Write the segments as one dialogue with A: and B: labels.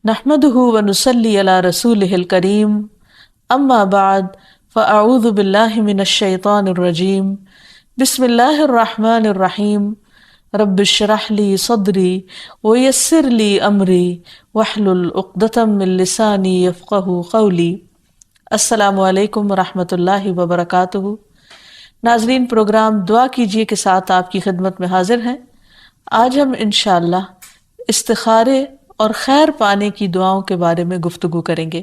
A: نحمده ونصلي على رسوله الكريم اما بعد فاعوذ بالله من الشيطان الرجيم بسم الله الرحمن الرحيم رب اشرح لي صدري ويسر لي امري واحلل عقدة من لساني يفقهوا قولي۔ السلام علیکم ورحمۃ اللہ وبرکاتہ۔ ناظرین، پروگرام دعا کیجیے کے ساتھ آپ کی خدمت میں حاضر ہیں۔ آج ہم انشاءاللہ استخارے اور خیر پانے کی دعاؤں کے بارے میں گفتگو کریں گے۔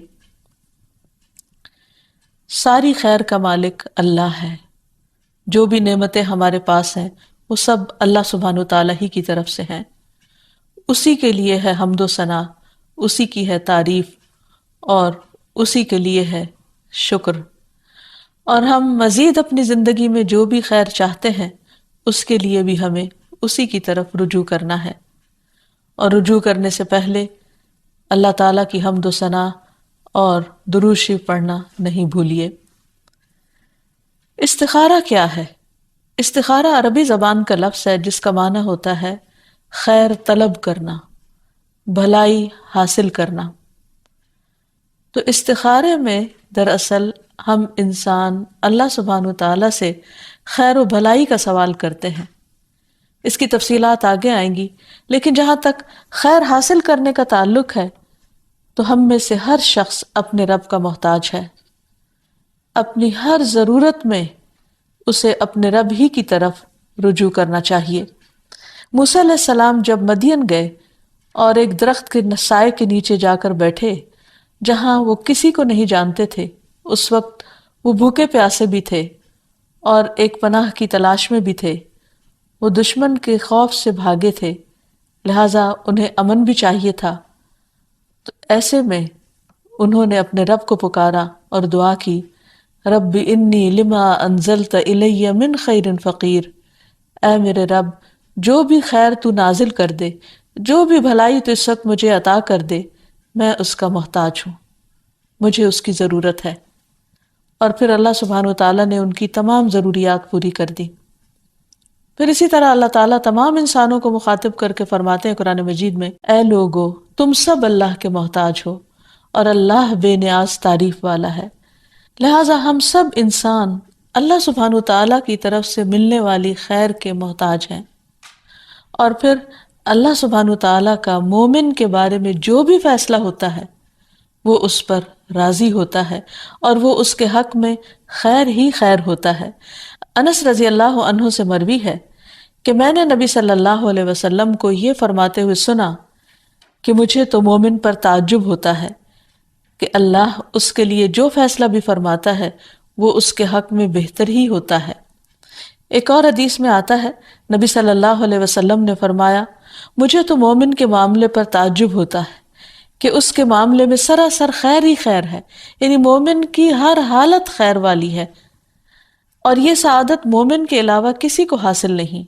A: ساری خیر کا مالک اللہ ہے۔ جو بھی نعمتیں ہمارے پاس ہیں وہ سب اللہ سبحانہ و تعالیٰ ہی کی طرف سے ہیں۔ اسی کے لیے ہے حمد و ثنا، اسی کی ہے تعریف اور اسی کے لیے ہے شکر۔ اور ہم مزید اپنی زندگی میں جو بھی خیر چاہتے ہیں اس کے لیے بھی ہمیں اسی کی طرف رجوع کرنا ہے، اور رجوع کرنے سے پہلے اللہ تعالیٰ کی حمد و ثنا اور درود شریف پڑھنا نہیں بھولیے۔ استخارہ کیا ہے؟ استخارہ عربی زبان کا لفظ ہے جس کا معنی ہوتا ہے خیر طلب کرنا، بھلائی حاصل کرنا۔ تو استخارے میں دراصل ہم انسان اللہ سبحانہ و تعالیٰ سے خیر و بھلائی کا سوال کرتے ہیں۔ اس کی تفصیلات آگے آئیں گی، لیکن جہاں تک خیر حاصل کرنے کا تعلق ہے تو ہم میں سے ہر شخص اپنے رب کا محتاج ہے۔ اپنی ہر ضرورت میں اسے اپنے رب ہی کی طرف رجوع کرنا چاہیے۔ موسیٰ علیہ السلام جب مدین گئے اور ایک درخت کے سائے کے نیچے جا کر بیٹھے جہاں وہ کسی کو نہیں جانتے تھے، اس وقت وہ بھوکے پیاسے بھی تھے اور ایک پناہ کی تلاش میں بھی تھے۔ وہ دشمن کے خوف سے بھاگے تھے، لہٰذا انہیں امن بھی چاہیے تھا۔ تو ایسے میں انہوں نے اپنے رب کو پکارا اور دعا کی، رب انی لما انزلت الی من خیر فقیر۔ اے میرے رب، جو بھی خیر تو نازل کر دے، جو بھی بھلائی تو اس وقت مجھے عطا کر دے، میں اس کا محتاج ہوں، مجھے اس کی ضرورت ہے۔ اور پھر اللہ سبحانہ و تعالیٰ نے ان کی تمام ضروریات پوری کر دی۔ پھر اسی طرح اللہ تعالیٰ تمام انسانوں کو مخاطب کر کے فرماتے ہیں قرآن مجید میں، اے لوگو تم سب اللہ کے محتاج ہو اور اللہ بے نیاز تعریف والا ہے۔ لہٰذا ہم سب انسان اللہ سبحانہ و تعالیٰ کی طرف سے ملنے والی خیر کے محتاج ہیں۔ اور پھر اللہ سبحانہ و تعالیٰ کا مومن کے بارے میں جو بھی فیصلہ ہوتا ہے وہ اس پر راضی ہوتا ہے اور وہ اس کے حق میں خیر ہی خیر ہوتا ہے۔ انس رضی اللہ عنہ سے مروی ہے کہ میں نے نبی صلی اللہ علیہ وسلم کو یہ فرماتے ہوئے سنا کہ مجھے تو مومن پر تعجب ہوتا ہے کہ اللہ اس کے لیے جو فیصلہ بھی فرماتا ہے وہ اس کے حق میں بہتر ہی ہوتا ہے۔ ایک اور حدیث میں آتا ہے، نبی صلی اللہ علیہ وسلم نے فرمایا، مجھے تو مومن کے معاملے پر تعجب ہوتا ہے کہ اس کے معاملے میں سراسر خیر ہی خیر ہے، یعنی مومن کی ہر حالت خیر والی ہے، اور یہ سعادت مومن کے علاوہ کسی کو حاصل نہیں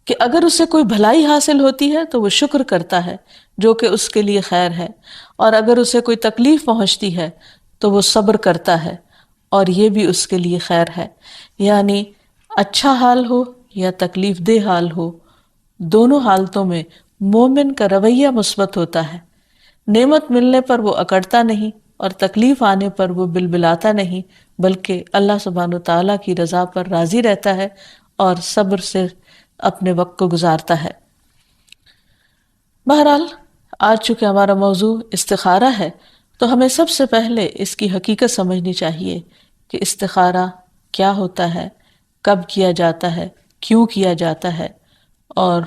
A: کہ اگر اسے کوئی بھلائی حاصل ہوتی ہے تو وہ شکر کرتا ہے جو کہ اس کے لیے خیر ہے، اور اگر اسے کوئی تکلیف پہنچتی ہے تو وہ صبر کرتا ہے اور یہ بھی اس کے لیے خیر ہے۔ یعنی اچھا حال ہو یا تکلیف دہ حال ہو، دونوں حالتوں میں مومن کا رویہ مثبت ہوتا ہے۔ نعمت ملنے پر وہ اکڑتا نہیں اور تکلیف آنے پر وہ بلبلاتا نہیں، بلکہ اللہ سبحانہ تعالیٰ کی رضا پر راضی رہتا ہے اور صبر سے اپنے وقت کو گزارتا ہے۔ بہرحال آج چونکہ ہمارا موضوع استخارہ ہے تو ہمیں سب سے پہلے اس کی حقیقت سمجھنی چاہیے کہ استخارہ کیا ہوتا ہے، کب کیا جاتا ہے، کیوں کیا جاتا ہے، اور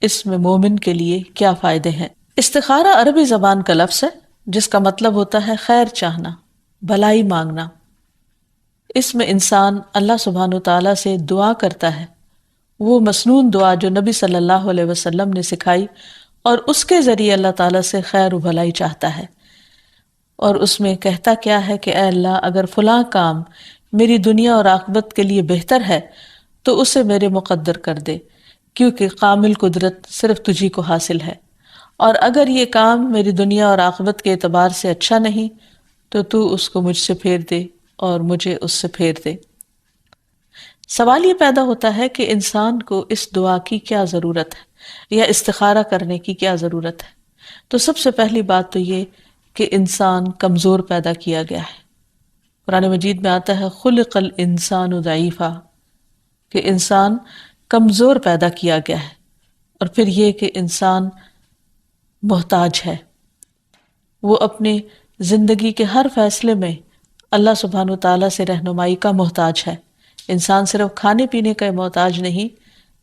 A: اس میں مومن کے لیے کیا فائدے ہیں۔ استخارہ عربی زبان کا لفظ ہے جس کا مطلب ہوتا ہے خیر چاہنا، بھلائی مانگنا۔ اس میں انسان اللہ سبحانہ تعالیٰ سے دعا کرتا ہے، وہ مسنون دعا جو نبی صلی اللہ علیہ وسلم نے سکھائی، اور اس کے ذریعے اللہ تعالیٰ سے خیر و بھلائی چاہتا ہے، اور اس میں کہتا کیا ہے کہ اے اللہ، اگر فلاں کام میری دنیا اور آخرت کے لیے بہتر ہے تو اسے میرے مقدر کر دے، کیونکہ کامل قدرت صرف تجھی کو حاصل ہے، اور اگر یہ کام میری دنیا اور آخرت کے اعتبار سے اچھا نہیں تو اس کو مجھ سے پھیر دے اور مجھے اس سے پھیر دے۔ سوال یہ پیدا ہوتا ہے کہ انسان کو اس دعا کی کیا ضرورت ہے یا استخارہ کرنے کی کیا ضرورت ہے؟ تو سب سے پہلی بات تو یہ کہ انسان کمزور پیدا کیا گیا ہے. قرآن مجید میں آتا ہے خلق الانسان ضعیفا، کہ انسان کمزور پیدا کیا گیا ہے. اور پھر یہ کہ انسان محتاج ہے، وہ اپنی زندگی کے ہر فیصلے میں اللہ سبحانہ و تعالیٰ سے رہنمائی کا محتاج ہے. انسان صرف کھانے پینے کا محتاج نہیں،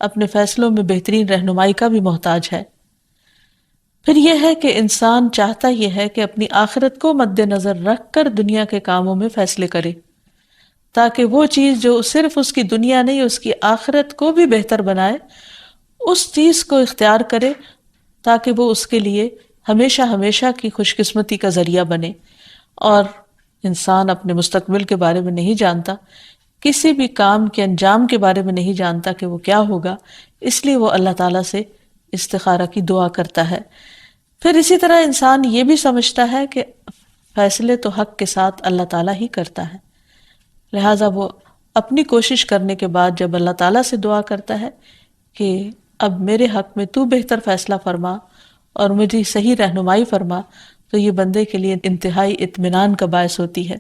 A: اپنے فیصلوں میں بہترین رہنمائی کا بھی محتاج ہے. پھر یہ ہے کہ انسان چاہتا یہ ہے کہ اپنی آخرت کو مد نظر رکھ کر دنیا کے کاموں میں فیصلے کرے، تاکہ وہ چیز جو صرف اس کی دنیا نہیں اس کی آخرت کو بھی بہتر بنائے، اس چیز کو اختیار کرے تاکہ وہ اس کے لیے ہمیشہ ہمیشہ کی خوش قسمتی کا ذریعہ بنے. اور انسان اپنے مستقبل کے بارے میں نہیں جانتا، کسی بھی کام کے انجام کے بارے میں نہیں جانتا کہ وہ کیا ہوگا، اس لیے وہ اللہ تعالیٰ سے استخارہ کی دعا کرتا ہے. پھر اسی طرح انسان یہ بھی سمجھتا ہے کہ فیصلے تو حق کے ساتھ اللہ تعالیٰ ہی کرتا ہے، لہٰذا وہ اپنی کوشش کرنے کے بعد جب اللہ تعالیٰ سے دعا کرتا ہے کہ اب میرے حق میں تو بہتر فیصلہ فرما اور مجھے صحیح رہنمائی فرما، تو یہ بندے کے لیے انتہائی اطمینان کا باعث ہوتی ہے.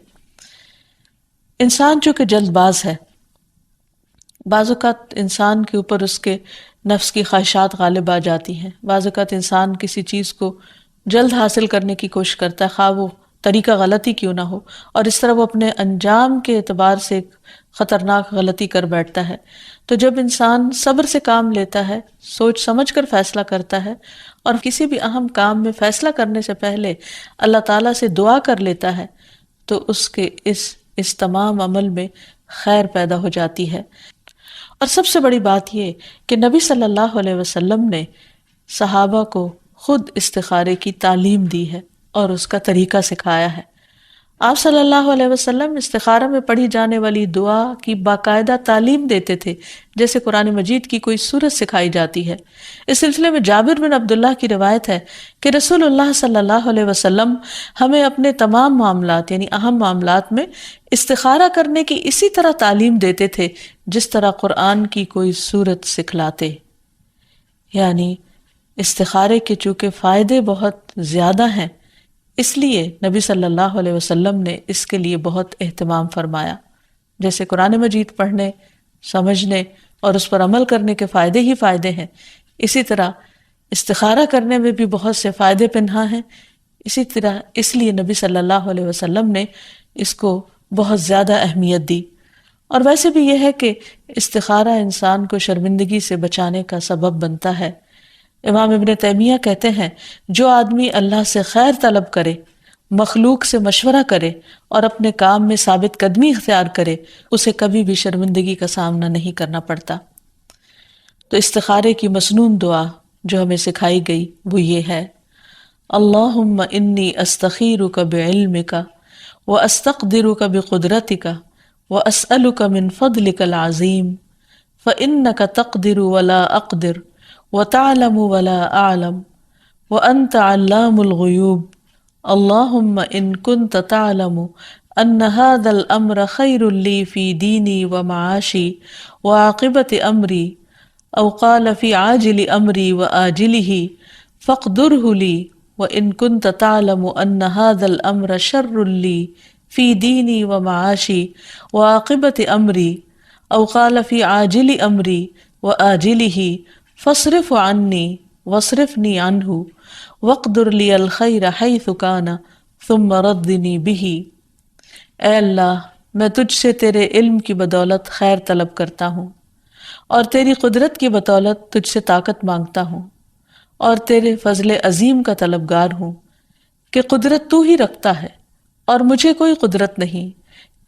A: انسان چونکہ جلد باز ہے، بعض اوقات انسان کے اوپر اس کے نفس کی خواہشات غالب آ جاتی ہیں. بعض اوقات انسان کسی چیز کو جلد حاصل کرنے کی کوشش کرتا ہے، خواہ وہ طریقہ غلطی کیوں نہ ہو، اور اس طرح وہ اپنے انجام کے اعتبار سے ایک خطرناک غلطی کر بیٹھتا ہے. تو جب انسان صبر سے کام لیتا ہے، سوچ سمجھ کر فیصلہ کرتا ہے، اور کسی بھی اہم کام میں فیصلہ کرنے سے پہلے اللہ تعالیٰ سے دعا کر لیتا ہے، تو اس کے اس تمام عمل میں خیر پیدا ہو جاتی ہے. اور سب سے بڑی بات یہ کہ نبی صلی اللہ علیہ وسلم نے صحابہ کو خود استخارے کی تعلیم دی ہے اور اس کا طریقہ سکھایا ہے. آپ صلی اللہ علیہ وسلم استخارہ میں پڑھی جانے والی دعا کی باقاعدہ تعلیم دیتے تھے، جیسے قرآن مجید کی کوئی سورت سکھائی جاتی ہے. اس سلسلے میں جابر بن عبداللہ کی روایت ہے کہ رسول اللہ صلی اللہ علیہ وسلم ہمیں اپنے تمام معاملات یعنی اہم معاملات میں استخارہ کرنے کی اسی طرح تعلیم دیتے تھے جس طرح قرآن کی کوئی سورت سکھلاتے. یعنی استخارے کے چونکہ فائدے بہت زیادہ ہیں، اس لیے نبی صلی اللہ علیہ وسلم نے اس کے لیے بہت اہتمام فرمایا. جیسے قرآن مجید پڑھنے، سمجھنے اور اس پر عمل کرنے کے فائدے ہی فائدے ہیں، اسی طرح استخارہ کرنے میں بھی بہت سے فائدے پنہاں ہیں. اسی طرح اس لیے نبی صلی اللہ علیہ وسلم نے اس کو بہت زیادہ اہمیت دی. اور ویسے بھی یہ ہے کہ استخارہ انسان کو شرمندگی سے بچانے کا سبب بنتا ہے. امام ابن تیمیہ کہتے ہیں جو آدمی اللہ سے خیر طلب کرے، مخلوق سے مشورہ کرے اور اپنے کام میں ثابت قدمی اختیار کرے، اسے کبھی بھی شرمندگی کا سامنا نہیں کرنا پڑتا. تو استخارے کی مسنون دعا جو ہمیں سکھائی گئی وہ یہ ہے: اللہم انی استخیرک بعلمک واستقدرک بقدرتک واسألک من فضلک العظیم فإنک تقدر ولا اقدر وتعلم ولا اعلم وانت علام الغیوب. اللہم ان کنت تعلم ان هذا الامر خیر لی فی دینی ومعاشی وعاقبت امری او قال فی عاجل امری وآجلہ فاقدرہ لی، وان کنت تعلم ان هذا الامر شر لی فی دینی ومعاشی وعاقبت امری او قال فی عاجل امری وآجلہ فاصرف عنی واصرفنی عنہ واقدر لی الخیر حیث کان ثم ردنی بہ. اے اللہ، میں تجھ سے تیرے علم کی بدولت خیر طلب کرتا ہوں، اور تیری قدرت کی بدولت تجھ سے طاقت مانگتا ہوں، اور تیرے فضل عظیم کا طلبگار ہوں کہ قدرت تو ہی رکھتا ہے اور مجھے کوئی قدرت نہیں.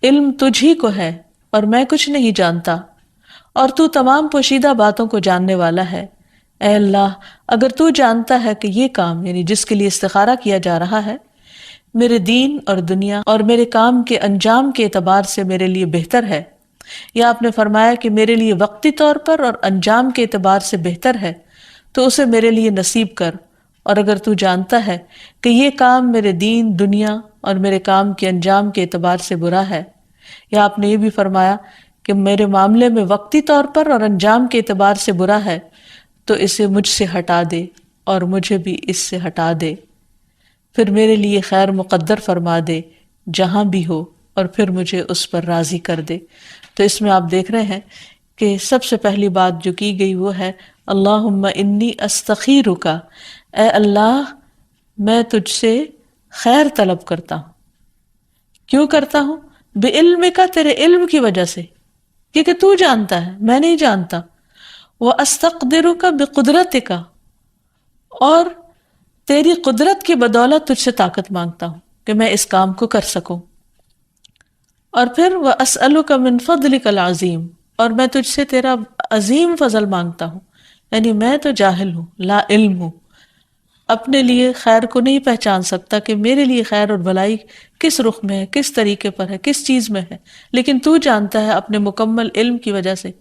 A: علم تجھ ہی کو ہے اور میں کچھ نہیں جانتا، اور تو تمام پوشیدہ باتوں کو جاننے والا ہے. اے اللہ، اگر تو جانتا ہے کہ یہ کام یعنی جس کے لیے استخارہ کیا جا رہا ہے میرے دین اور دنیا اور میرے کام کے انجام کے اعتبار سے میرے لیے بہتر ہے، یا آپ نے فرمایا کہ میرے لیے وقتی طور پر اور انجام کے اعتبار سے بہتر ہے، تو اسے میرے لیے نصیب کر. اور اگر تو جانتا ہے کہ یہ کام میرے دین، دنیا اور میرے کام کے انجام کے اعتبار سے برا ہے، یا آپ نے یہ بھی فرمایا کہ میرے معاملے میں وقتی طور پر اور انجام کے اعتبار سے برا ہے، تو اسے مجھ سے ہٹا دے اور مجھے بھی اس سے ہٹا دے، پھر میرے لیے خیر مقدر فرما دے جہاں بھی ہو، اور پھر مجھے اس پر راضی کر دے۔ تو اس میں آپ دیکھ رہے ہیں کہ سب سے پہلی بات جو کی گئی وہ ہے اللہم انی استخیرک، اے اللہ میں تجھ سے خیر طلب کرتا ہوں۔ کیوں کرتا ہوں؟ بعلمک، تیرے علم کی وجہ سے، کیونکہ تو جانتا ہے، میں نہیں جانتا۔ واستقدرک بقدرتک، اور تیری قدرت کی بدولت تجھ سے طاقت مانگتا ہوں کہ میں اس کام کو کر سکوں۔ اور پھر واسألک من فضلک العظیم، اور میں تجھ سے تیرا عظیم فضل مانگتا ہوں، یعنی میں تو جاہل ہوں، لا علم ہوں، اپنے لیے خیر کو نہیں پہچان سکتا کہ میرے لیے خیر اور بھلائی کس رخ میں ہے، کس طریقے پر ہے، کس چیز میں ہے، لیکن تو جانتا ہے اپنے مکمل علم کی وجہ سے،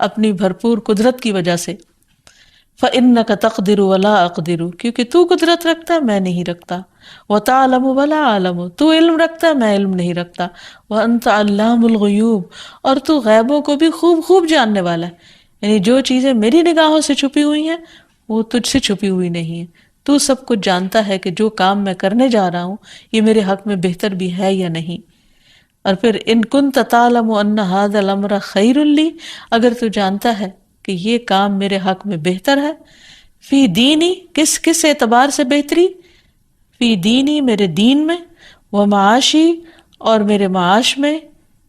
A: اپنی بھرپور قدرت کی وجہ سے۔ فإنک تقدر ولا اقدر، کیونکہ تو قدرت رکھتا ہے، میں نہیں رکھتا۔ وتعلم ولا اعلم، تو علم رکھتا ہے، میں علم نہیں رکھتا۔ وانت علام الغیوب، اور تو غیبوں کو بھی خوب خوب جاننے والا ہے، یعنی جو چیزیں میری نگاہوں سے چھپی ہوئی ہیں وہ تجھ سے چھپی ہوئی نہیں ہیں۔ تو سب کچھ جانتا ہے کہ جو کام میں کرنے جا رہا ہوں یہ میرے حق میں بہتر بھی ہے یا نہیں۔ اور پھر ان کنت تعلم ان ھذا الامر خیر لی، اگر تو جانتا ہے کہ یہ کام میرے حق میں بہتر ہے، فی دینی، کس اعتبار سے بہتری؟ فی دینی، میرے دین میں، و معاشی، اور میرے معاش میں،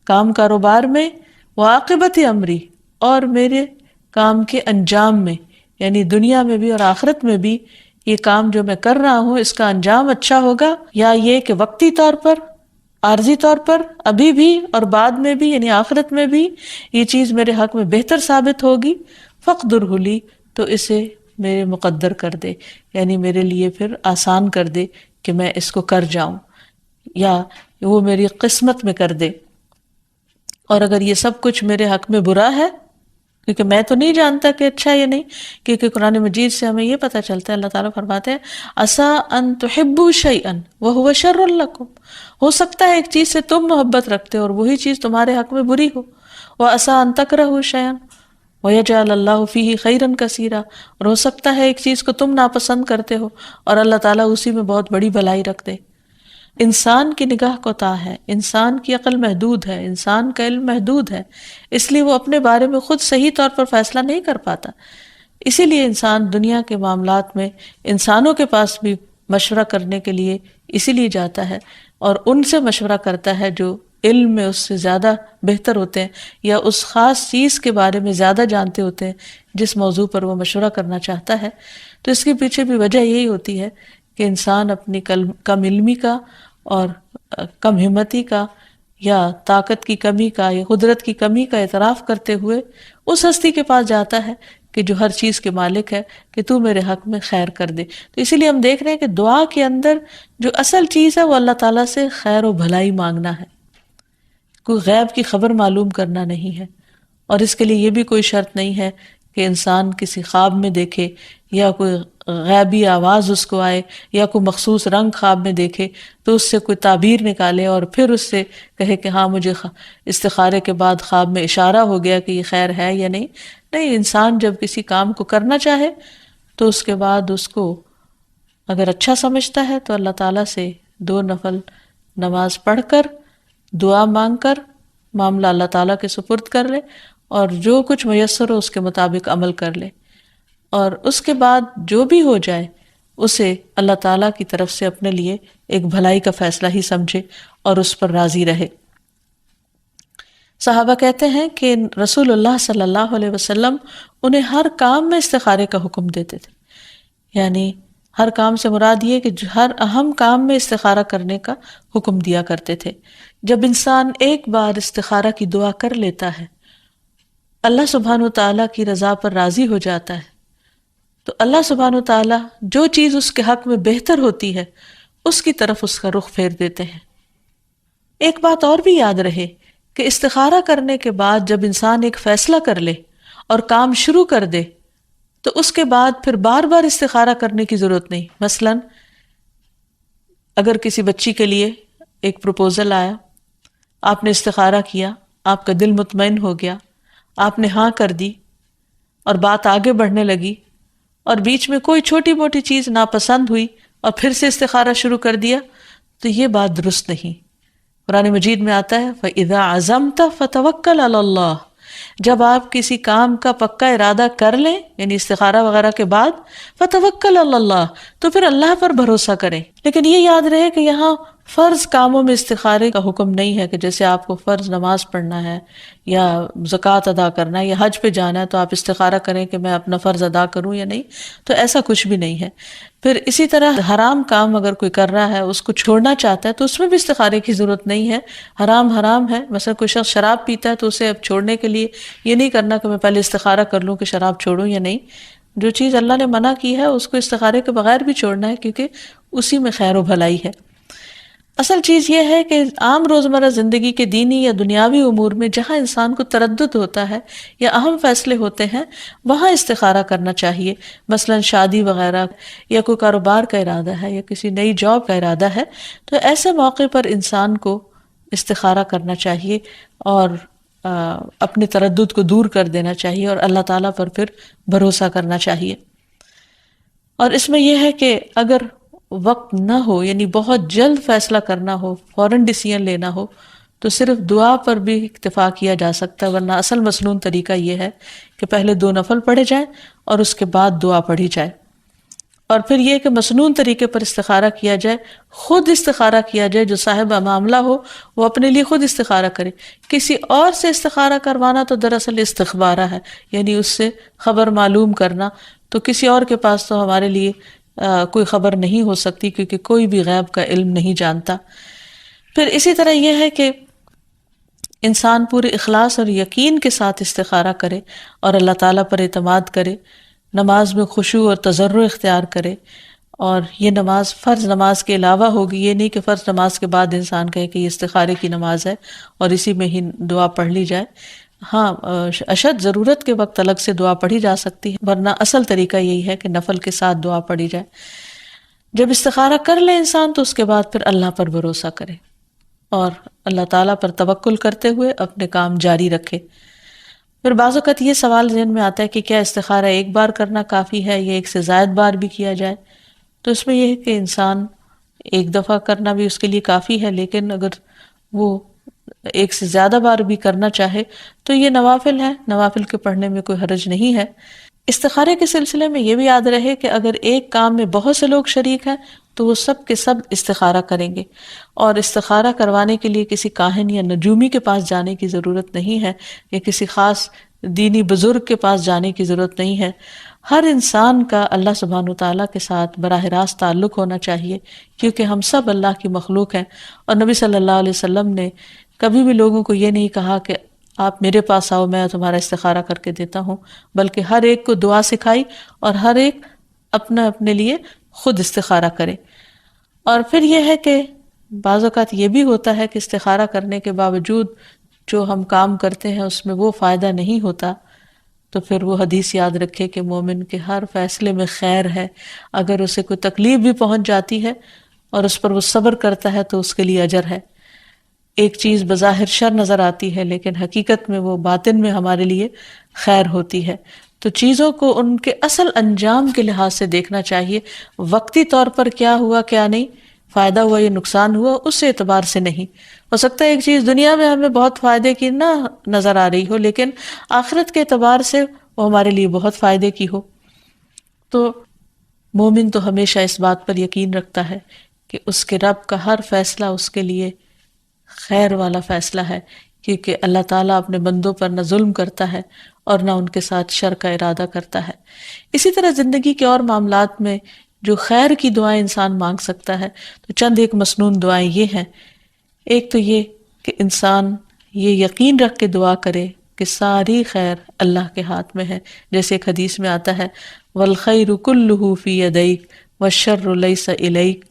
A: کام کاروبار میں، و عاقبت امری، اور میرے کام کے انجام میں، یعنی دنیا میں بھی اور آخرت میں بھی یہ کام جو میں کر رہا ہوں اس کا انجام اچھا ہوگا، یا یہ کہ وقتی طور پر، عارضی طور پر، ابھی بھی اور بعد میں بھی، یعنی آخرت میں بھی یہ چیز میرے حق میں بہتر ثابت ہوگی، فقدرہ لی، تو اسے میرے مقدر کر دے، یعنی میرے لیے پھر آسان کر دے کہ میں اس کو کر جاؤں، یا وہ میری قسمت میں کر دے۔ اور اگر یہ سب کچھ میرے حق میں برا ہے، کیونکہ میں تو نہیں جانتا کہ اچھا یا نہیں، کیونکہ قرآن مجید سے ہمیں یہ پتہ چلتا ہے، اللہ تعالیٰ فرماتے ہیں عسیٰ ان تحبوا شیئا وہو شر لکم، ہو سکتا ہے ایک چیز سے تم محبت رکھتے ہو اور وہی چیز تمہارے حق میں بری ہو، وعسیٰ ان تکرہوا شیئا ویجعل اللہ فیہ خیرا کثیرا، اور ہو سکتا ہے ایک چیز کو تم ناپسند کرتے ہو اور اللہ تعالیٰ اسی میں بہت بڑی بھلائی رکھ دے۔ انسان کی نگاہ کوتاہ ہے، انسان کی عقل محدود ہے، انسان کا علم محدود ہے، اس لیے وہ اپنے بارے میں خود صحیح طور پر فیصلہ نہیں کر پاتا۔ اسی لیے انسان دنیا کے معاملات میں انسانوں کے پاس بھی مشورہ کرنے کے لیے اسی لیے جاتا ہے، اور ان سے مشورہ کرتا ہے جو علم میں اس سے زیادہ بہتر ہوتے ہیں، یا اس خاص چیز کے بارے میں زیادہ جانتے ہوتے ہیں جس موضوع پر وہ مشورہ کرنا چاہتا ہے۔ تو اس کے پیچھے بھی وجہ یہی ہوتی ہے کہ انسان اپنی کم علمی کا اور کم ہمتی کا، یا طاقت کی کمی کا، یا قدرت کی کمی کا اعتراف کرتے ہوئے اس ہستی کے پاس جاتا ہے کہ جو ہر چیز کے مالک ہے، کہ تو میرے حق میں خیر کر دے۔ تو اسی لیے ہم دیکھ رہے ہیں کہ دعا کے اندر جو اصل چیز ہے وہ اللہ تعالیٰ سے خیر و بھلائی مانگنا ہے، کوئی غیب کی خبر معلوم کرنا نہیں ہے۔ اور اس کے لیے یہ بھی کوئی شرط نہیں ہے کہ انسان کسی خواب میں دیکھے، یا کوئی غیبی آواز اس کو آئے، یا کوئی مخصوص رنگ خواب میں دیکھے تو اس سے کوئی تعبیر نکالے اور پھر اس سے کہے کہ ہاں مجھے استخارے کے بعد خواب میں اشارہ ہو گیا کہ یہ خیر ہے یا نہیں۔ نہیں، انسان جب کسی کام کو کرنا چاہے تو اس کے بعد اس کو اگر اچھا سمجھتا ہے تو اللہ تعالیٰ سے 2 نفل نماز پڑھ کر، دعا مانگ کر معاملہ اللہ تعالیٰ کے سپرد کر لے، اور جو کچھ میسر ہو اس کے مطابق عمل کر لے، اور اس کے بعد جو بھی ہو جائے اسے اللہ تعالیٰ کی طرف سے اپنے لیے ایک بھلائی کا فیصلہ ہی سمجھے اور اس پر راضی رہے۔ صحابہ کہتے ہیں کہ رسول اللہ صلی اللہ علیہ وسلم انہیں ہر کام میں استخارے کا حکم دیتے تھے، یعنی ہر کام سے مراد یہ کہ ہر اہم کام میں استخارہ کرنے کا حکم دیا کرتے تھے۔ جب انسان ایک بار استخارہ کی دعا کر لیتا ہے، اللہ سبحانہ وتعالیٰ کی رضا پر راضی ہو جاتا ہے، تو اللہ سبحانہ وتعالیٰ جو چیز اس کے حق میں بہتر ہوتی ہے اس کی طرف اس کا رخ پھیر دیتے ہیں۔ ایک بات اور بھی یاد رہے کہ استخارہ کرنے کے بعد جب انسان ایک فیصلہ کر لے اور کام شروع کر دے تو اس کے بعد پھر بار بار استخارہ کرنے کی ضرورت نہیں۔ مثلا اگر کسی بچی کے لیے ایک پروپوزل آیا، آپ نے استخارہ کیا، آپ کا دل مطمئن ہو گیا، آپ نے ہاں کر دی اور بات آگے بڑھنے لگی، اور بیچ میں کوئی چھوٹی موٹی چیز ناپسند ہوئی اور پھر سے استخارہ شروع کر دیا تو یہ بات درست نہیں۔ قرآن مجید میں آتا ہے فَإِذَا عَزَمْتَ فَتَوَكَّلْ عَلَى اللَّهِ، جب آپ کسی کام کا پکا ارادہ کر لیں یعنی استخارہ وغیرہ کے بعد فَتَوَكَّلْ عَلَى اللَّهِ، تو پھر اللہ پر بھروسہ کریں۔ لیکن یہ یاد رہے کہ یہاں فرض کاموں میں استخارے کا حکم نہیں ہے کہ جیسے آپ کو فرض نماز پڑھنا ہے یا زکوٰۃ ادا کرنا ہے یا حج پہ جانا ہے تو آپ استخارہ کریں کہ میں اپنا فرض ادا کروں یا نہیں، تو ایسا کچھ بھی نہیں ہے۔ پھر اسی طرح حرام کام اگر کوئی کر رہا ہے اس کو چھوڑنا چاہتا ہے تو اس میں بھی استخارے کی ضرورت نہیں ہے، حرام حرام ہے۔ مثلا کوئی شخص شراب پیتا ہے تو اسے اب چھوڑنے کے لیے یہ نہیں کرنا کہ میں پہلے استخارہ کر لوں کہ شراب چھوڑوں یا نہیں، جو چیز اللہ نے منع کی ہے اس کو استخارے کے بغیر بھی چھوڑنا ہے کیونکہ اسی میں خیر و بھلائی ہے۔ اصل چیز یہ ہے کہ عام روزمرہ زندگی کے دینی یا دنیاوی امور میں جہاں انسان کو تردد ہوتا ہے یا اہم فیصلے ہوتے ہیں وہاں استخارہ کرنا چاہیے۔ مثلا شادی وغیرہ یا کوئی کاروبار کا ارادہ ہے یا کسی نئی جاب کا ارادہ ہے تو ایسے موقع پر انسان کو استخارہ کرنا چاہیے اور اپنے تردد کو دور کر دینا چاہیے اور اللہ تعالیٰ پر پھر بھروسہ کرنا چاہیے۔ اور اس میں یہ ہے کہ اگر وقت نہ ہو یعنی بہت جلد فیصلہ کرنا ہو، فوراً ڈیسیژن لینا ہو تو صرف دعا پر بھی اکتفا کیا جا سکتا ہے، ورنہ اصل مسنون طریقہ یہ ہے کہ پہلے 2 نفل پڑھے جائیں اور اس کے بعد دعا پڑھی جائے۔ اور پھر یہ کہ مسنون طریقے پر استخارہ کیا جائے، خود استخارہ کیا جائے، جو صاحب معاملہ ہو وہ اپنے لیے خود استخارہ کرے۔ کسی اور سے استخارہ کروانا تو دراصل استخبارہ ہے، یعنی اس سے خبر معلوم کرنا، تو کسی اور کے پاس تو ہمارے لیے کوئی خبر نہیں ہو سکتی کیونکہ کوئی بھی غیب کا علم نہیں جانتا۔ پھر اسی طرح یہ ہے کہ انسان پورے اخلاص اور یقین کے ساتھ استخارہ کرے اور اللہ تعالیٰ پر اعتماد کرے، نماز میں خشوع اور تضرع اختیار کرے، اور یہ نماز فرض نماز کے علاوہ ہوگی، یہ نہیں کہ فرض نماز کے بعد انسان کہے کہ یہ استخارے کی نماز ہے اور اسی میں ہی دعا پڑھ لی جائے۔ ہاں اشد ضرورت کے وقت الگ سے دعا پڑھی جا سکتی ہے، ورنہ اصل طریقہ یہی ہے کہ نفل کے ساتھ دعا پڑھی جائے۔ جب استخارہ کر لے انسان تو اس کے بعد پھر اللہ پر بھروسہ کرے اور اللہ تعالیٰ پر توکل کرتے ہوئے اپنے کام جاری رکھے۔ پھر بعض اوقات یہ سوال ذہن میں آتا ہے کہ کیا استخارہ ایک بار کرنا کافی ہے یا ایک سے زائد بار بھی کیا جائے؟ تو اس میں یہ ہے کہ انسان ایک دفعہ کرنا بھی اس کے لیے کافی ہے، لیکن اگر وہ ایک سے زیادہ بار بھی کرنا چاہے تو یہ نوافل ہے، نوافل کے پڑھنے میں کوئی حرج نہیں ہے۔ استخارے کے سلسلے میں یہ بھی یاد رہے کہ اگر ایک کام میں بہت سے لوگ شریک ہیں تو وہ سب کے سب استخارہ کریں گے، اور استخارہ کروانے کے لیے کسی کاہن یا نجومی کے پاس جانے کی ضرورت نہیں ہے یا کسی خاص دینی بزرگ کے پاس جانے کی ضرورت نہیں ہے۔ ہر انسان کا اللہ سبحانہ وتعالیٰ کے ساتھ براہ راست تعلق ہونا چاہیے، کیونکہ ہم سب اللہ کی مخلوق ہیں، اور نبی صلی اللہ علیہ وسلم نے کبھی بھی لوگوں کو یہ نہیں کہا کہ آپ میرے پاس آؤ میں تمہارا استخارہ کر کے دیتا ہوں، بلکہ ہر ایک کو دعا سکھائی اور ہر ایک اپنے لیے خود استخارہ کرے۔ اور پھر یہ ہے کہ بعض اوقات یہ بھی ہوتا ہے کہ استخارہ کرنے کے باوجود جو ہم کام کرتے ہیں اس میں وہ فائدہ نہیں ہوتا، تو پھر وہ حدیث یاد رکھے کہ مومن کے ہر فیصلے میں خیر ہے، اگر اسے کوئی تکلیف بھی پہنچ جاتی ہے اور اس پر وہ صبر کرتا ہے تو اس کے لیے اجر ہے۔ ایک چیز بظاہر شر نظر آتی ہے لیکن حقیقت میں وہ باطن میں ہمارے لیے خیر ہوتی ہے، تو چیزوں کو ان کے اصل انجام کے لحاظ سے دیکھنا چاہیے، وقتی طور پر کیا ہوا کیا نہیں، فائدہ ہوا یا نقصان ہوا، اس اعتبار سے نہیں۔ ہو سکتا ہے ایک چیز دنیا میں ہمیں بہت فائدے کی نہ نظر آ رہی ہو لیکن آخرت کے اعتبار سے وہ ہمارے لیے بہت فائدے کی ہو۔ تو مومن تو ہمیشہ اس بات پر یقین رکھتا ہے کہ اس کے رب کا ہر فیصلہ اس کے لیے خیر والا فیصلہ ہے، کیونکہ اللہ تعالیٰ اپنے بندوں پر نہ ظلم کرتا ہے اور نہ ان کے ساتھ شر کا ارادہ کرتا ہے۔ اسی طرح زندگی کے اور معاملات میں جو خیر کی دعائیں انسان مانگ سکتا ہے، تو چند ایک مسنون دعائیں یہ ہیں۔ ایک تو یہ کہ انسان یہ یقین رکھ کے دعا کرے کہ ساری خیر اللہ کے ہاتھ میں ہے، جیسے ایک حدیث میں آتا ہے وَالْخَيْرُ كُلُّهُ فِي يَدَيْكَ وَالشَّرُّ لَيْسَ إِلَيْكَ،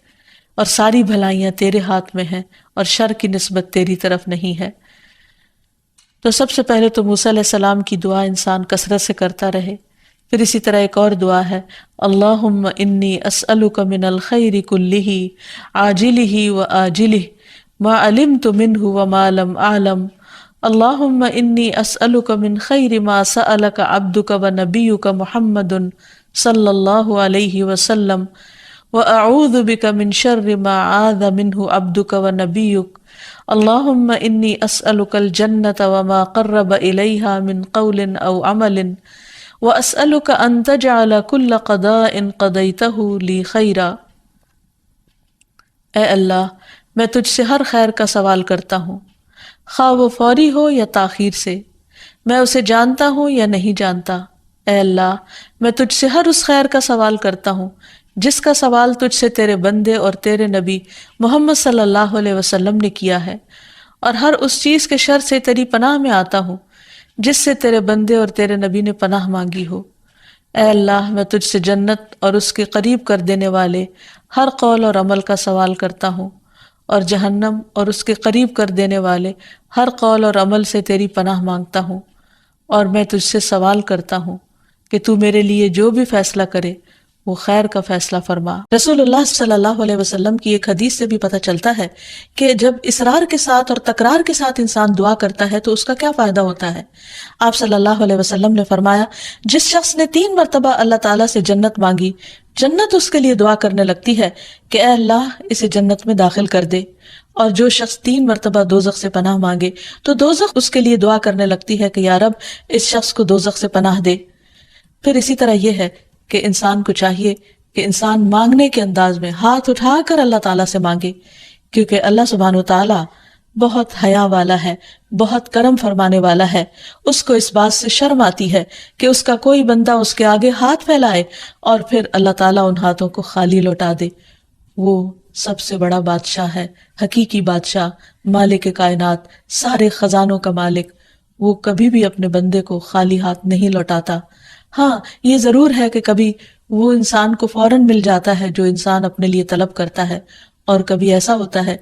A: اور ساری بھلائیاں تیرے ہاتھ میں ہیں اور شر کی نسبت تیری طرف نہیں ہے۔ تو سب سے پہلے تو موسیٰ علیہ السلام کی دعا انسان کثرت سے کرتا رہے۔ پھر اسی طرح ایک اور دعا ہے اللہم انی اسألک من الخیر کلہ عاجلہ وآجلہ ما علمت منہ وما لم اعلم اللہم انی اسألک من خیر ما سألک عبدک ونبیک محمد صلی اللہ علیہ وسلم وأعوذ بك من شر ما عاذ منه عبدك ونبيك اللهم إني أسألك الجنة وما قرب إليها من قول أو عمل وأسألك أن تجعل كل قضاء قضيته لي خيرا۔ اے اللہ، میں تجھ سے ہر خیر کا سوال کرتا ہوں، خواہ وہ فوری ہو یا تاخیر سے، میں اسے جانتا ہوں یا نہیں جانتا۔ اے اللہ، میں تجھ سے ہر اس خیر کا سوال کرتا ہوں جس کا سوال تجھ سے تیرے بندے اور تیرے نبی محمد صلی اللہ علیہ وسلم نے کیا ہے، اور ہر اس چیز کے شر سے تیری پناہ میں آتا ہوں جس سے تیرے بندے اور تیرے نبی نے پناہ مانگی ہو۔ اے اللہ، میں تجھ سے جنت اور اس کے قریب کر دینے والے ہر قول اور عمل کا سوال کرتا ہوں، اور جہنم اور اس کے قریب کر دینے والے ہر قول اور عمل سے تیری پناہ مانگتا ہوں، اور میں تجھ سے سوال کرتا ہوں کہ تو میرے لیے جو بھی فیصلہ کرے وہ خیر کا فیصلہ فرما۔ رسول اللہ صلی اللہ علیہ وسلم کی ایک حدیث سے بھی پتہ چلتا ہے کہ جب اصرار کے ساتھ اور تکرار کے ساتھ انسان دعا کرتا ہے تو اس کا کیا فائدہ ہوتا ہے۔ آپ صلی اللہ علیہ وسلم نے فرمایا، جس شخص نے 3 مرتبہ اللہ تعالیٰ سے جنت مانگی، جنت اس کے لیے دعا کرنے لگتی ہے کہ اے اللہ اسے جنت میں داخل کر دے، اور جو شخص 3 مرتبہ دوزخ سے پناہ مانگے تو دوزخ اس کے لیے دعا کرنے لگتی ہے کہ یا رب اس شخص کو دوزخ سے پناہ دے۔ پھر اسی طرح یہ ہے کہ انسان کو چاہیے کہ انسان مانگنے کے انداز میں ہاتھ اٹھا کر اللہ تعالیٰ سے مانگے، کیونکہ اللہ سبحانہ و تعالیٰ بہت حیا والا ہے، بہت کرم فرمانے والا ہے۔ اس کو اس بات سے شرم آتی ہے کہ اس کا کوئی بندہ اس کے آگے ہاتھ پھیلائے اور پھر اللہ تعالیٰ ان ہاتھوں کو خالی لوٹا دے۔ وہ سب سے بڑا بادشاہ ہے، حقیقی بادشاہ، مالک کائنات، سارے خزانوں کا مالک، وہ کبھی بھی اپنے بندے کو خالی ہاتھ نہیں لوٹاتا۔ ہاں، یہ ضرور ہے کہ کبھی وہ انسان کو فوراً مل جاتا ہے جو انسان اپنے لیے طلب کرتا ہے، اور کبھی ایسا ہوتا ہے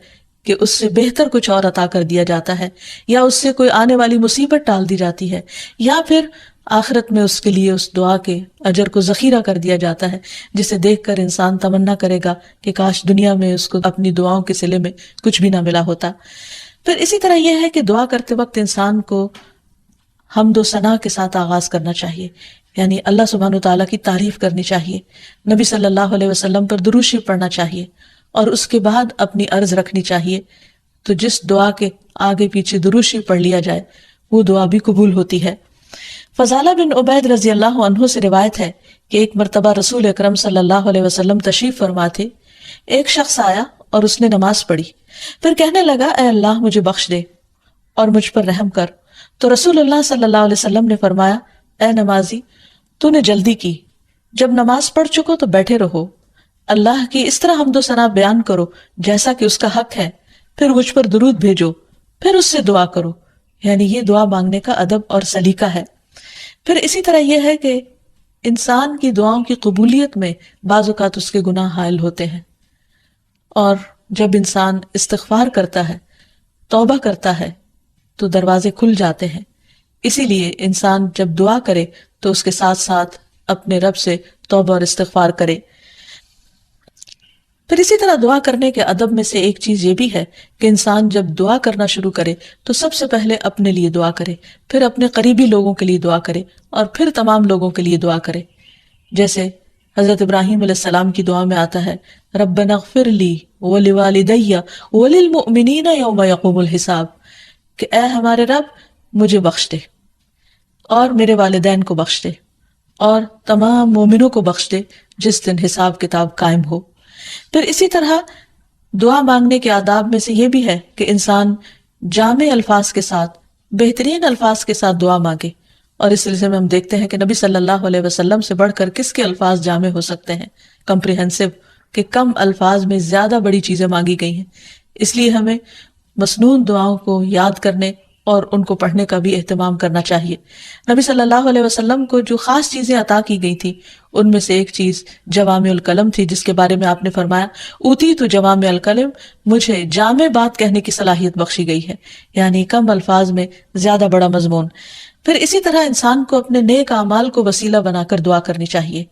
A: کہ اس سے بہتر کچھ اور عطا کر دیا جاتا ہے، یا اس سے کوئی آنے والی مصیبت ٹال دی جاتی ہے، یا پھر آخرت میں اس کے لیے اس دعا کے اجر کو ذخیرہ کر دیا جاتا ہے، جسے دیکھ کر انسان تمنا کرے گا کہ کاش دنیا میں اس کو اپنی دعاؤں کے صلے میں کچھ بھی نہ ملا ہوتا۔ پھر اسی طرح یہ ہے کہ دعا کرتے وقت انسان کو حمد و ثنا کے ساتھ آغاز کرنا چاہیے، یعنی اللہ سبحانہ و تعالیٰ کی تعریف کرنی چاہیے، نبی صلی اللہ علیہ وسلم پر درود شریف پڑھنا چاہیے، اور اس کے بعد اپنی عرض رکھنی چاہیے۔ تو جس دعا کے آگے پیچھے درود شریف پڑھ لیا جائے وہ دعا بھی قبول ہوتی ہے۔ فضالہ بن عبید رضی اللہ عنہ سے روایت ہے کہ ایک مرتبہ رسول اکرم صلی اللہ علیہ وسلم تشریف فرما تھے۔ ایک شخص آیا اور اس نے نماز پڑھی، پھر کہنے لگا اے اللہ مجھے بخش دے اور مجھ پر رحم کر۔ تو رسول اللہ صلی اللہ علیہ وسلم نے فرمایا، اے نمازی، تو نے جلدی کی، جب نماز پڑھ چکو تو بیٹھے رہو، اللہ کی اس طرح حمد و ثنا بیان کرو جیسا کہ اس کا حق ہے، پھر مجھ پر درود بھیجو، پھر اس سے دعا کرو۔ یعنی یہ دعا مانگنے کا ادب اور سلیقہ ہے۔ پھر اسی طرح یہ ہے کہ انسان کی دعاؤں کی قبولیت میں بعض اوقات اس کے گناہ حائل ہوتے ہیں، اور جب انسان استغفار کرتا ہے، توبہ کرتا ہے، تو دروازے کھل جاتے ہیں۔ اسی لیے انسان جب دعا کرے تو اس کے ساتھ ساتھ اپنے رب سے توبہ اور استغفار کرے۔ پھر اسی طرح دعا کرنے کے ادب میں سے ایک چیز یہ بھی ہے کہ انسان جب دعا کرنا شروع کرے تو سب سے پہلے اپنے لیے دعا کرے، پھر اپنے قریبی لوگوں کے لیے دعا کرے، اور پھر تمام لوگوں کے لیے دعا کرے۔ جیسے حضرت ابراہیم علیہ السلام کی دعا میں آتا ہے، ربنا اغفر لی ولوالدی وللمؤمنین یوم یقوم الحساب، کہ اے ہمارے رب مجھے بخش دے اور میرے والدین کو بخش دے اور تمام مومنوں کو بخش دے جس دن حساب کتاب قائم ہو۔ پھر اسی طرح دعا مانگنے کے آداب میں سے یہ بھی ہے کہ انسان جامع الفاظ کے ساتھ، بہترین الفاظ کے ساتھ دعا مانگے، اور اس سلسلے میں ہم دیکھتے ہیں کہ نبی صلی اللہ علیہ وسلم سے بڑھ کر کس کے الفاظ جامع ہو سکتے ہیں، کمپریہنسو، کہ کم الفاظ میں زیادہ بڑی چیزیں مانگی گئی ہیں۔ اس لیے ہمیں مسنون دعاؤں کو یاد کرنے اور ان کو پڑھنے کا بھی اہتمام کرنا چاہیے۔ نبی صلی اللہ علیہ وسلم کو جو خاص چیزیں عطا کی گئی تھی ان میں سے ایک چیز جوامع الکلم تھی، جس کے بارے میں آپ نے فرمایا، اوتیت جوامع الکلم، مجھے جامع بات کہنے کی صلاحیت بخشی گئی ہے، یعنی کم الفاظ میں زیادہ بڑا مضمون۔ پھر اسی طرح انسان کو اپنے نیک اعمال کو وسیلہ بنا کر دعا کرنی چاہیے۔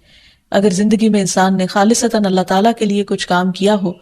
A: اگر زندگی میں انسان نے خالصتاً اللہ تعالیٰ کے لیے کچھ کام کیا ہو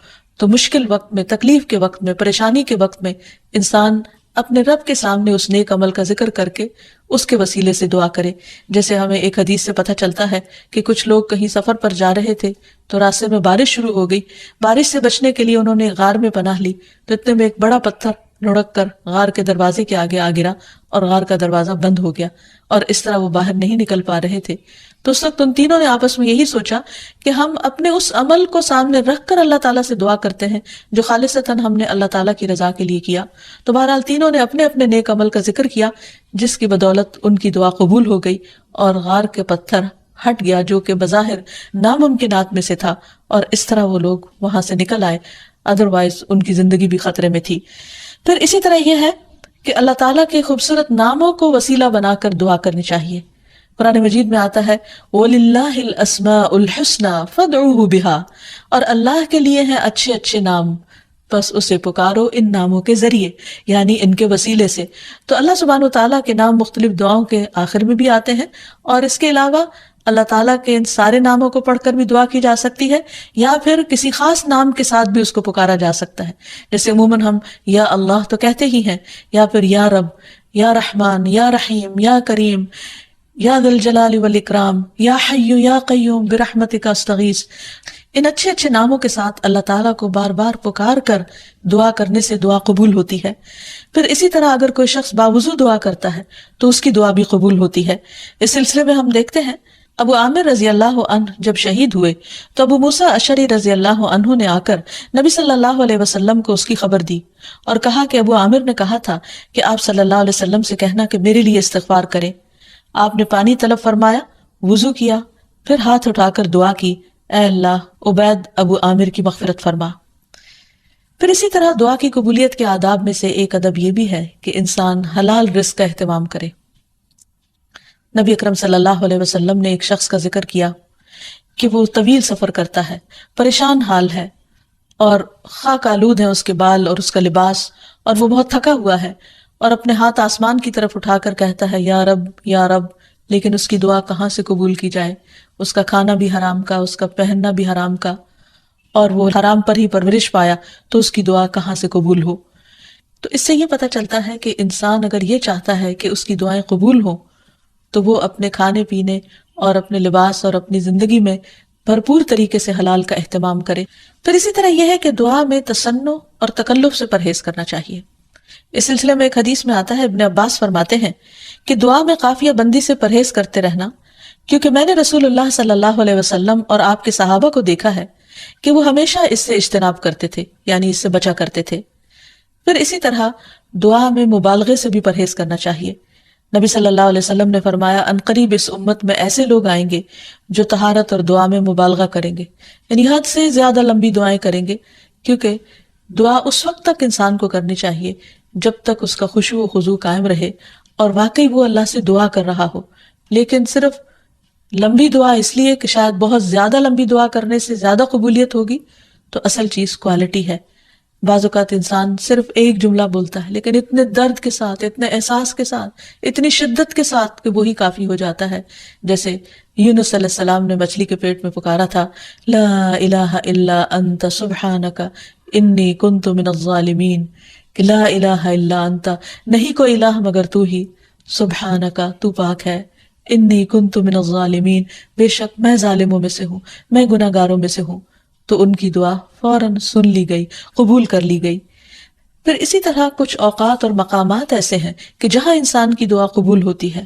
A: تو مشکل وقت میں، تکلیف کے وقت میں، پریشانی کے وقت میں انسان اپنے رب کے سامنے اس نیک عمل کا ذکر کر کے اس کے وسیلے سے دعا کرے. جیسے ہمیں ایک حدیث سے پتہ چلتا ہے کہ کچھ لوگ کہیں سفر پر جا رہے تھے تو راستے میں بارش شروع ہو گئی. بارش سے بچنے کے لیے انہوں نے غار میں پناہ لی تو اتنے میں ایک بڑا پتھر لڑک کر غار کے دروازے کے آگے آ گرا اور غار کا دروازہ بند ہو گیا اور اس طرح وہ باہر نہیں نکل پا رہے تھے. تو اس وقت ان تینوں نے آپس میں یہی سوچا کہ ہم اپنے اس عمل کو سامنے رکھ کر اللہ تعالیٰ سے دعا کرتے ہیں جو خالصتاً ہم نے اللہ تعالیٰ کی رضا کے لیے کیا. تو بہرحال تینوں نے اپنے اپنے نیک عمل کا ذکر کیا جس کی بدولت ان کی دعا قبول ہو گئی اور غار کے پتھر ہٹ گیا جو کہ بظاہر ناممکنات میں سے تھا اور اس طرح وہ لوگ وہاں سے نکل آئے، ادروائز ان کی زندگی بھی خطرے میں تھی. پھر اسی طرح یہ ہے کہ اللہ تعالیٰ کے خوبصورت ناموں کو وسیلہ بنا کر دعا کرنی چاہیے. قرآن مجید میں آتا ہے وَلِلَّهِ الْأَسْمَاءُ الْحُسْنَى فَادْعُوهُ بِهَا، اور اللہ کے لیے ہیں اچھے اچھے نام، بس اسے پکارو ان ناموں کے ذریعے، یعنی ان کے وسیلے سے. تو اللہ سبحانہ وتعالیٰ کے نام مختلف دعاؤں کے آخر میں بھی آتے ہیں، اور اس کے علاوہ اللہ تعالیٰ کے ان سارے ناموں کو پڑھ کر بھی دعا کی جا سکتی ہے، یا پھر کسی خاص نام کے ساتھ بھی اس کو پکارا جا سکتا ہے. جیسے عموماً ہم یا اللہ تو کہتے ہی ہیں، یا پھر یا رب، یا رحمان، یا رحیم، یا کریم، یا ذی الجلال والاکرام، یا حی یا قیوم برحمتک استغیث. ان اچھے اچھے ناموں کے ساتھ اللہ تعالیٰ کو بار بار پکار کر دعا کرنے سے دعا قبول ہوتی ہے. پھر اسی طرح اگر کوئی شخص باوضو دعا کرتا ہے تو اس کی دعا بھی قبول ہوتی ہے. اس سلسلے میں ہم دیکھتے ہیں ابو عامر رضی اللہ عنہ جب شہید ہوئے تو ابو موسیٰ اشعری رضی اللہ عنہ نے آ کر نبی صلی اللہ علیہ وسلم کو اس کی خبر دی اور کہا کہ ابو عامر نے کہا تھا کہ آپ صلی اللہ علیہ وسلم سے کہنا کہ میرے لیے استغفار کریں. آپ نے پانی طلب فرمایا، وضو کیا، پھر ہاتھ اٹھا کر دعا کی، اے اللہ عبید ابو عامر کی مغفرت فرما. پھر اسی طرح دعا کی قبولیت کے آداب میں سے ایک ادب یہ بھی ہے کہ انسان حلال رزق کا اہتمام کرے. نبی اکرم صلی اللہ علیہ وسلم نے ایک شخص کا ذکر کیا کہ وہ طویل سفر کرتا ہے، پریشان حال ہے اور خاک آلود ہے اس کے بال اور اس کا لباس، اور وہ بہت تھکا ہوا ہے اور اپنے ہاتھ آسمان کی طرف اٹھا کر کہتا ہے یا رب یا رب، لیکن اس کی دعا کہاں سے قبول کی جائے؟ اس کا کھانا بھی حرام کا، اس کا پہننا بھی حرام کا، اور وہ حرام پر ہی پرورش پایا، تو اس کی دعا کہاں سے قبول ہو؟ تو اس سے یہ پتہ چلتا ہے کہ انسان اگر یہ چاہتا ہے کہ اس کی دعائیں قبول ہوں تو وہ اپنے کھانے پینے اور اپنے لباس اور اپنی زندگی میں بھرپور طریقے سے حلال کا اہتمام کرے. پھر اسی طرح یہ ہے کہ دعا میں تصنع اور تکلف سے پرہیز کرنا چاہیے. اس سلسلے میں ایک حدیث میں آتا ہے، ابن عباس فرماتے ہیں کہ دعا میں قافیہ بندی سے پرہیز کرتے رہنا، کیونکہ میں نے رسول اللہ صلی اللہ علیہ وسلم اور آپ کے صحابہ کو دیکھا ہے کہ وہ ہمیشہ اس سے اجتناب کرتے تھے، یعنی اس سے بچا کرتے تھے. پھر اسی طرح دعا میں مبالغے سے بھی پرہیز کرنا چاہیے. نبی صلی اللہ علیہ وسلم نے فرمایا عنقریب اس امت میں ایسے لوگ آئیں گے جو طہارت اور دعا میں مبالغہ کریں گے، یعنی حد سے زیادہ لمبی دعائیں کریں گے، کیونکہ دعا اس وقت تک انسان کو کرنی چاہیے جب تک اس کا خشوع و خضوع قائم رہے اور واقعی وہ اللہ سے دعا کر رہا ہو. لیکن صرف لمبی دعا اس لیے کہ شاید بہت زیادہ لمبی دعا کرنے سے زیادہ قبولیت ہوگی، تو اصل چیز کوالٹی ہے. بعض اوقات انسان صرف ایک جملہ بولتا ہے لیکن اتنے درد کے ساتھ، اتنے احساس کے ساتھ، اتنی شدت کے ساتھ کہ وہی کافی ہو جاتا ہے. جیسے یونس علیہ السلام نے مچھلی کے پیٹ میں پکارا تھا، لا الہ الا انت سبحانک انی کنت من الظالمین، کہ لا الہ الا انت، نہیں کوئی الہ مگر تو ہی، سبحانک تو پاک ہے، انی کنت من الظالمین، بے شک میں ظالموں میں سے ہوں، میں گناہ گاروں میں سے ہوں. تو ان کی دعا فوراً سن لی گئی، قبول کر لی گئی. پھر اسی طرح کچھ اوقات اور مقامات ایسے ہیں کہ جہاں انسان کی دعا قبول ہوتی ہے.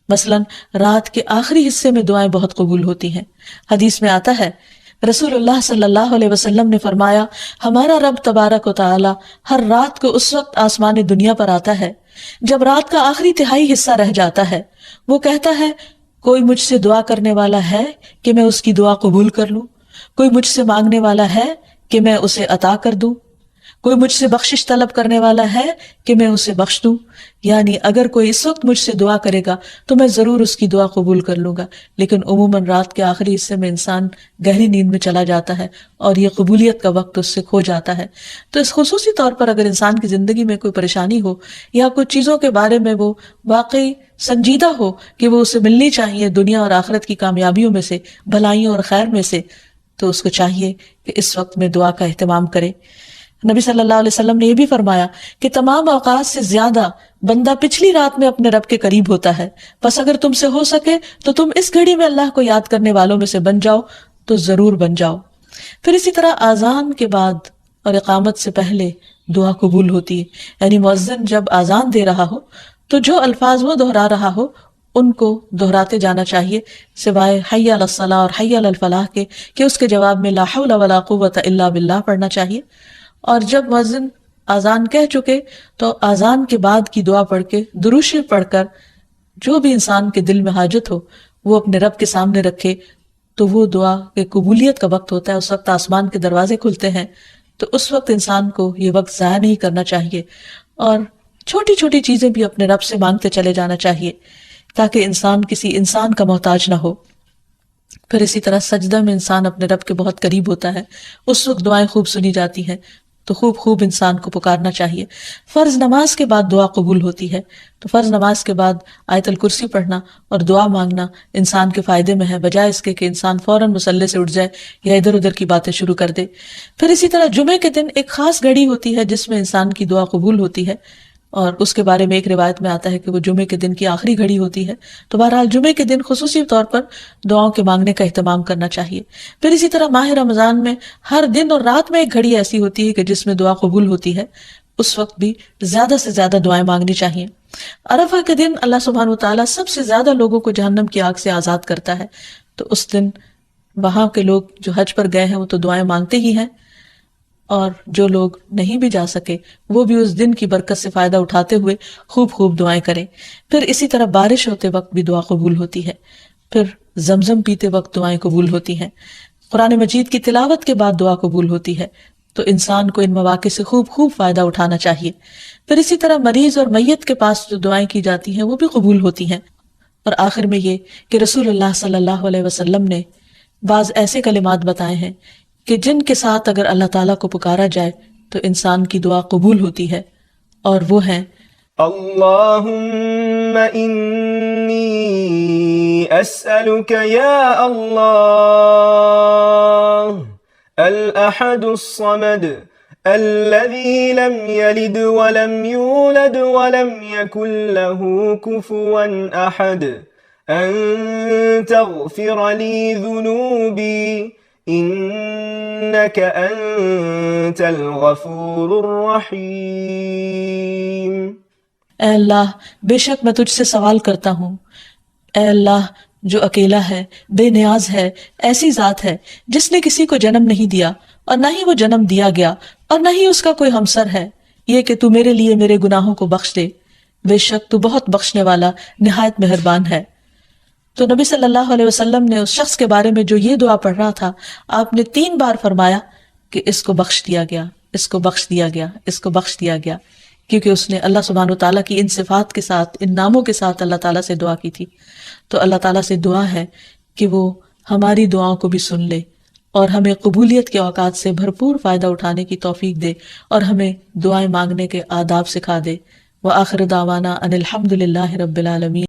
A: مثلاً رات کے آخری حصے میں دعائیں بہت قبول ہوتی ہیں. حدیث میں آتا ہے رسول اللہ صلی اللہ علیہ وسلم نے فرمایا ہمارا رب تبارک و تعالی ہر رات کو اس وقت آسمان دنیا پر آتا ہے جب رات کا آخری تہائی حصہ رہ جاتا ہے. وہ کہتا ہے کوئی مجھ سے دعا کرنے والا ہے کہ میں اس کی دعا قبول کر لوں؟ کوئی مجھ سے مانگنے والا ہے کہ میں اسے عطا کر دوں؟ کوئی مجھ سے بخشش طلب کرنے والا ہے کہ میں اسے بخش دوں؟ یعنی اگر کوئی اس وقت مجھ سے دعا کرے گا تو میں ضرور اس کی دعا قبول کر لوں گا. لیکن عموماً رات کے آخری حصے میں انسان گہری نیند میں چلا جاتا ہے اور یہ قبولیت کا وقت اس سے کھو جاتا ہے. تو اس خصوصی طور پر اگر انسان کی زندگی میں کوئی پریشانی ہو یا کچھ چیزوں کے بارے میں وہ واقعی سنجیدہ ہو کہ وہ اسے ملنی چاہیے دنیا اور آخرت کی کامیابیوں میں سے، بھلائیوں اور خیر میں سے، تو اس کو چاہیے کہ اس وقت میں دعا کا اہتمام کرے. نبی صلی اللہ علیہ وسلم نے یہ بھی فرمایا کہ تمام اوقات سے زیادہ بندہ پچھلی رات میں اپنے رب کے قریب ہوتا ہے، بس اگر تم سے ہو سکے تو تم اس گھڑی میں اللہ کو یاد کرنے والوں میں سے بن جاؤ تو ضرور بن جاؤ۔ پھر اسی طرح اذان کے بعد اور اقامت سے پہلے دعا قبول ہوتی ہے، یعنی مؤذن جب اذان دے رہا ہو تو جو الفاظ وہ دہرا رہا ہو ان کو دہراتے جانا چاہیے، سوائے حی علی الصلاۃ اور حی علی الفلاح کے، کہ اس کے جواب میں لا حول ولا قوۃ الا باللہ پڑھنا چاہیے۔ اور جب مؤذن اذان کہہ چکے تو اذان کے بعد کی دعا پڑھ کے درود شریف پڑھ کر جو بھی انسان کے دل میں حاجت ہو وہ اپنے رب کے سامنے رکھے، تو وہ دعا کے قبولیت کا وقت ہوتا ہے، اس وقت آسمان کے دروازے کھلتے ہیں، تو اس وقت انسان کو یہ وقت ضائع نہیں کرنا چاہیے، اور چھوٹی چھوٹی چیزیں بھی اپنے رب سے مانگتے چلے جانا چاہیے تاکہ انسان کسی انسان کا محتاج نہ ہو۔ پھر اسی طرح سجدہ میں انسان اپنے رب کے بہت قریب ہوتا ہے، اس وقت دعائیں خوب سنی جاتی ہیں، تو خوب انسان کو پکارنا چاہیے۔ فرض نماز کے بعد دعا قبول ہوتی ہے، تو فرض نماز کے بعد آیت الکرسی پڑھنا اور دعا مانگنا انسان کے فائدے میں ہے، بجائے اس کے کہ انسان فوراً مصلی سے اٹھ جائے یا ادھر ادھر کی باتیں شروع کر دے۔ پھر اسی طرح جمعے کے دن ایک خاص گھڑی ہوتی ہے جس میں انسان کی دعا قبول ہوتی ہے، اور اس کے بارے میں ایک روایت میں آتا ہے کہ وہ جمعے کے دن کی آخری گھڑی ہوتی ہے، تو بہرحال جمعے کے دن خصوصی طور پر دعاؤں کے مانگنے کا اہتمام کرنا چاہیے۔ پھر اسی طرح ماہ رمضان میں ہر دن اور رات میں ایک گھڑی ایسی ہوتی ہے کہ جس میں دعا قبول ہوتی ہے، اس وقت بھی زیادہ سے زیادہ دعائیں مانگنی چاہیے۔ عرفہ کے دن اللہ سبحانہ وتعالیٰ سب سے زیادہ لوگوں کو جہنم کی آگ سے آزاد کرتا ہے، تو اس دن وہاں کے لوگ جو حج پر گئے ہیں وہ تو دعائیں مانگتے ہی ہیں، اور جو لوگ نہیں بھی جا سکے وہ بھی اس دن کی برکت سے فائدہ اٹھاتے ہوئے خوب دعائیں کریں۔ پھر اسی طرح بارش ہوتے وقت بھی دعا قبول ہوتی ہے، پھر زمزم پیتے وقت دعائیں قبول ہوتی ہیں، قرآن مجید کی تلاوت کے بعد دعا قبول ہوتی ہے، تو انسان کو ان مواقع سے خوب فائدہ اٹھانا چاہیے۔ پھر اسی طرح مریض اور میت کے پاس جو دعائیں کی جاتی ہیں وہ بھی قبول ہوتی ہیں۔ اور آخر میں یہ کہ رسول اللہ صلی اللہ علیہ وسلم نے بعض ایسے کلمات بتائے ہیں کہ جن کے ساتھ اگر اللہ تعالیٰ کو پکارا جائے تو انسان کی دعا قبول ہوتی ہے، اور وہ ہیں
B: اللہم انی اسألک یا اللہ الاحد الصمد الذي لم يلد ولم يولد ولم يكن له كفوا احد ان تغفر لي ذنوبي انك انت الغفور الرحیم۔
A: اے اللہ بے شک میں تجھ سے سوال کرتا ہوں، اے اللہ جو اکیلا ہے، بے نیاز ہے، ایسی ذات ہے جس نے کسی کو جنم نہیں دیا اور نہ ہی وہ جنم دیا گیا اور نہ ہی اس کا کوئی ہمسر ہے، یہ کہ تو میرے لیے میرے گناہوں کو بخش دے، بے شک تو بہت بخشنے والا نہایت مہربان ہے۔ تو نبی صلی اللہ علیہ وسلم نے اس شخص کے بارے میں جو یہ دعا پڑھ رہا تھا، آپ نے 3 بار فرمایا کہ اس کو بخش دیا گیا، اس کو بخش دیا گیا، اس کو بخش دیا گیا، کیونکہ اس نے اللہ سبحانہ وتعالیٰ کی ان صفات کے ساتھ، ان ناموں کے ساتھ اللہ تعالیٰ سے دعا کی تھی۔ تو اللہ تعالیٰ سے دعا ہے کہ وہ ہماری دعاؤں کو بھی سن لے اور ہمیں قبولیت کے اوقات سے بھرپور فائدہ اٹھانے کی توفیق دے اور ہمیں دعائیں مانگنے کے آداب سکھا دے۔ وآخر دعوانا ان الحمد للہ رب العالمین۔